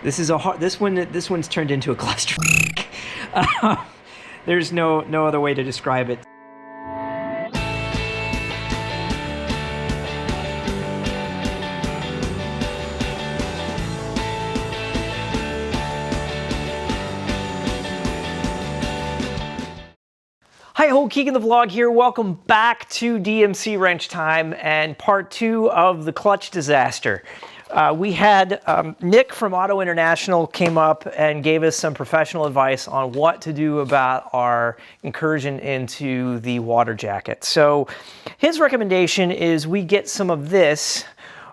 This is a hard, this one's turned into a cluster. There's no other way to describe it. Hi ho, Keegan the Vlog here. Welcome back to DMC Wrench Time and part 2 of the clutch disaster. We had Nick from Auto International came up and gave us some professional advice on what to do about our incursion into the water jacket. So his recommendation is we get some of this,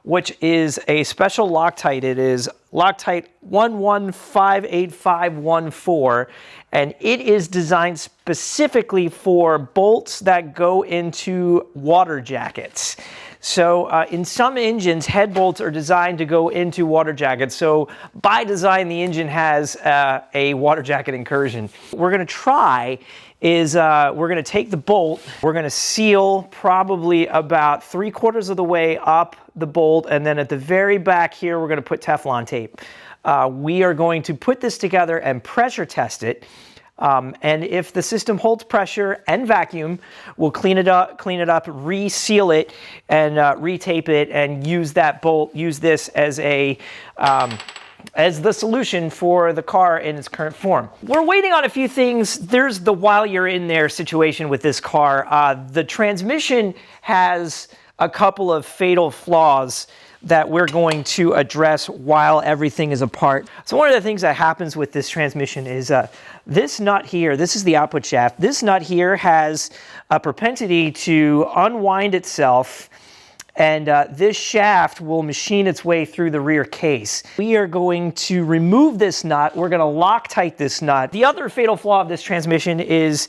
which is a special Loctite. It is Loctite 1158514, and it is designed specifically for bolts that go into water jackets. So in some engines, head bolts are designed to go into water jackets. So by design, the engine has a water jacket incursion. We're gonna try is we're gonna take the bolt, we're gonna seal probably about 3/4 of the way up the bolt, and then at the very back here, we're gonna put Teflon tape. We are going to put this together and pressure test it. And if the system holds pressure and vacuum, we'll clean it up, reseal it, and retape it, and use that bolt, use this as a as the solution for the car in its current form. We're waiting on a few things. There's the while you're in there situation with this car. The transmission has a couple of fatal flaws that we're going to address while everything is apart. So one of the things that happens with this transmission is this nut here, this is the output shaft. This nut here has a propensity to unwind itself, and this shaft will machine its way through the rear case. We are going to remove this nut. We're going to Loctite this nut. The other fatal flaw of this transmission is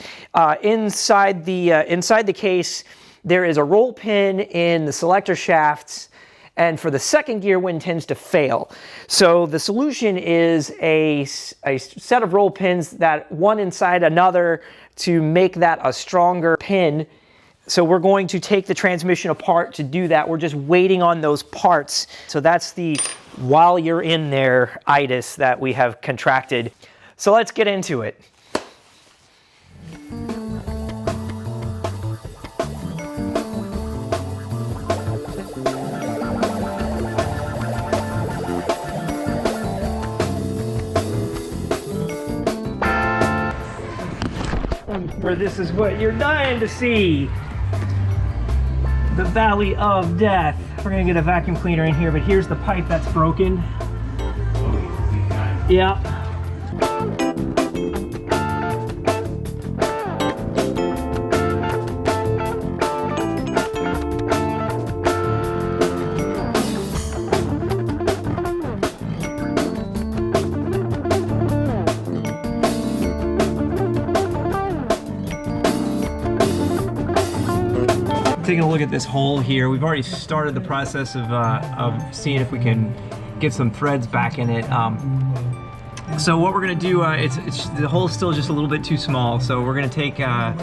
inside the case, there is a roll pin in the selector shafts, and for the second gear, wind tends to fail. So the solution is a set of roll pins that one inside another to make that a stronger pin. So we're going to take the transmission apart to do that. We're just waiting on those parts. So that's the while you're in there itis that we have contracted. So let's get into it. Where this is what you're dying to see. The Valley of Death. We're gonna get a vacuum cleaner in here, but here's the pipe that's broken. Yeah. Taking a look at this hole here, we've already started the process of seeing if we can get some threads back in it. So what we're going to do, the hole's still just a little bit too small, so we're going to take a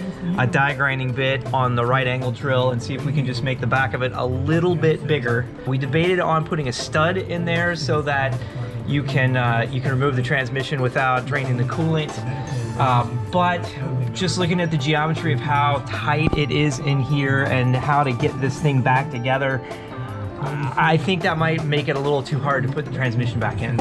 die grinding bit on the right angle drill and see if we can just make the back of it a little bit bigger. We debated on putting a stud in there so that you can remove the transmission without draining the coolant. But just looking at the geometry of how tight it is in here and how to get this thing back together, I think that might make it a little too hard to put the transmission back in.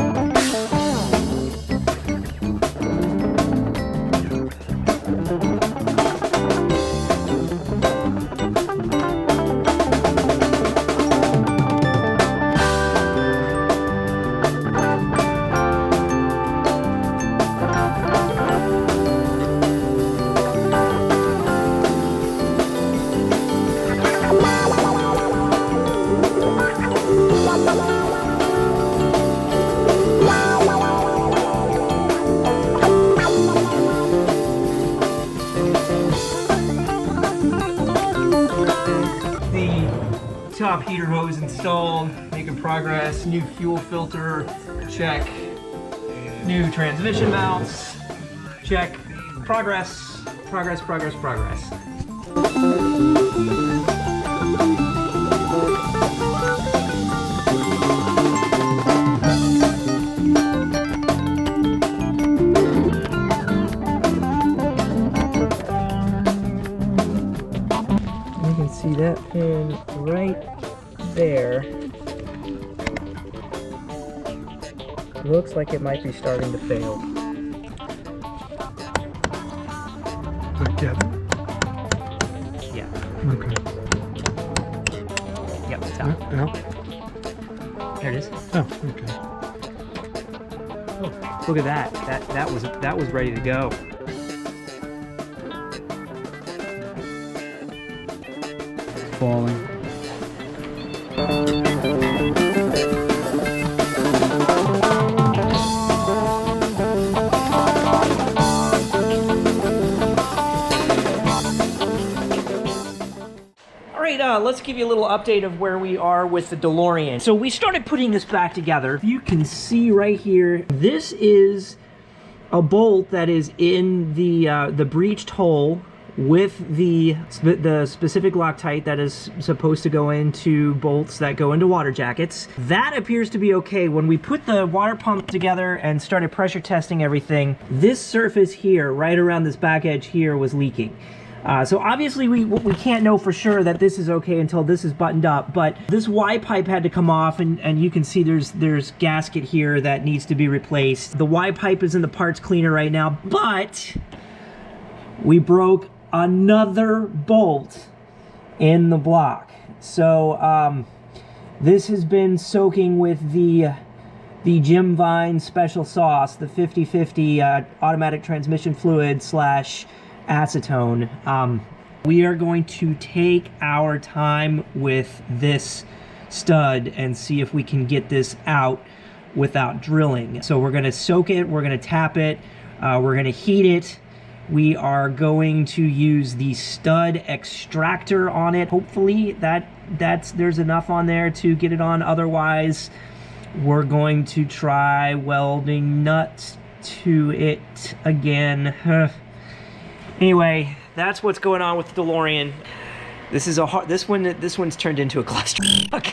Top heater hose installed, making progress. New fuel filter, check. New transmission mounts, check. Progress, progress, progress, progress. pin right there. Looks like it might be starting to fail. Together? Yeah. Okay. Yep, it's out. No. There it is. Oh, okay. Oh, look at that. That was ready to go. Falling. Let's give you a little update of where we are with the DeLorean. So we started putting this back together. You can see right here, this is a bolt that is in the breached hole with the specific Loctite that is supposed to go into bolts that go into water jackets. That appears to be okay. When we put the water pump together and started pressure testing everything, this surface here, right around this back edge here, was leaking. So obviously we can't know for sure that this is okay until this is buttoned up, but this Y pipe had to come off, and you can see there's gasket here that needs to be replaced. The Y pipe is in the parts cleaner right now, but we broke another bolt in the block. So this has been soaking with the Jim Vine special sauce, the 50/50 automatic transmission fluid / acetone. We are going to take our time with this stud and see if we can get this out without drilling. So we're going to soak it, we're going to tap it, we're going to heat it. We are going to use the stud extractor on it. Hopefully there's enough on there to get it on. Otherwise, we're going to try welding nuts to it again. Anyway, that's what's going on with the DeLorean. This one's turned into a cluster truck.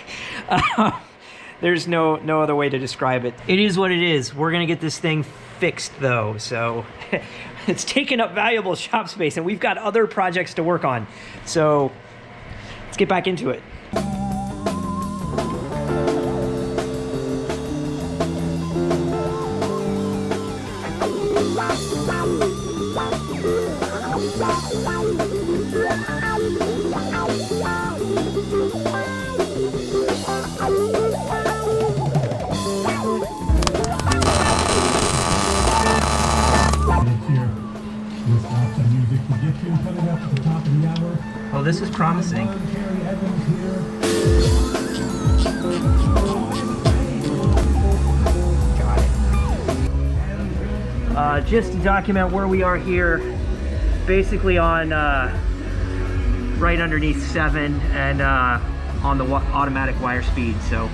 There's no other way to describe it. It is what it is. We're gonna get this thing fixed though, so it's taken up valuable shop space, and we've got other projects to work on. So let's get back into it. Well, this is promising. Got it. Just to document where we are here, basically on right underneath 7 and on the automatic wire speed. So.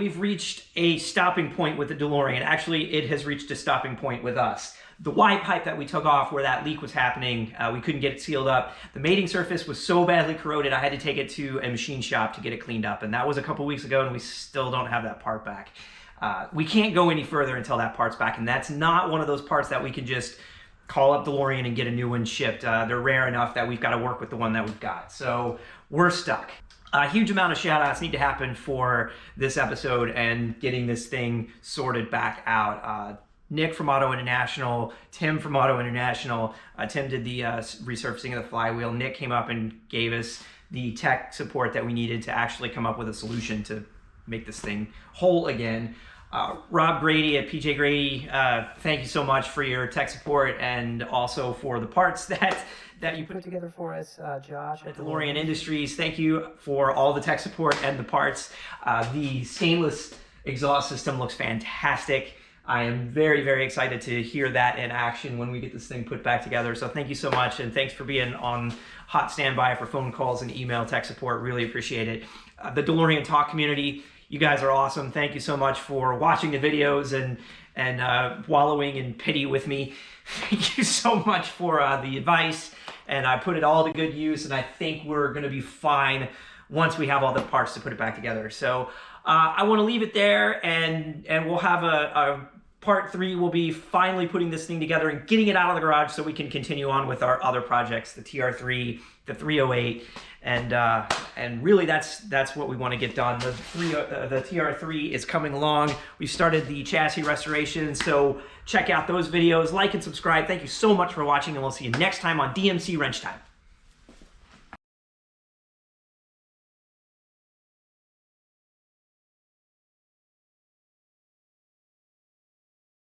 we've reached a stopping point with the DeLorean. Actually, it has reached a stopping point with us. The Y pipe that we took off where that leak was happening, we couldn't get it sealed up. The mating surface was so badly corroded, I had to take it to a machine shop to get it cleaned up. And that was a couple weeks ago, and we still don't have that part back. We can't go any further until that part's back. And that's not one of those parts that we can just call up DeLorean and get a new one shipped. They're rare enough that we've got to work with the one that we've got. So we're stuck. A huge amount of shout outs need to happen for this episode and getting this thing sorted back out. Nick from Auto International, Tim from Auto International. Tim did the resurfacing of the flywheel. Nick came up and gave us the tech support that we needed to actually come up with a solution to make this thing whole again. Rob Grady at PJ Grady, thank you so much for your tech support and also for the parts that you put together for us, Josh at DeLorean Industries. Thank you for all the tech support and the parts. The stainless exhaust system looks fantastic. I am very, very excited to hear that in action when we get this thing put back together. So thank you so much, and thanks for being on hot standby for phone calls and email tech support. Really appreciate it. The DeLorean Talk community, you guys are awesome. Thank you so much for watching the videos and wallowing in pity with me. Thank you so much for the advice, and I put it all to good use, and I think we're going to be fine once we have all the parts to put it back together. So I want to leave it there, and we'll have a part 3 will be finally putting this thing together and getting it out of the garage so we can continue on with our other projects, the TR3, the 308, and really that's what we want to get done. The TR3 is coming along. We started the chassis restoration, so check out those videos, like and subscribe. Thank you so much for watching, and we'll see you next time on DMC Wrench Time.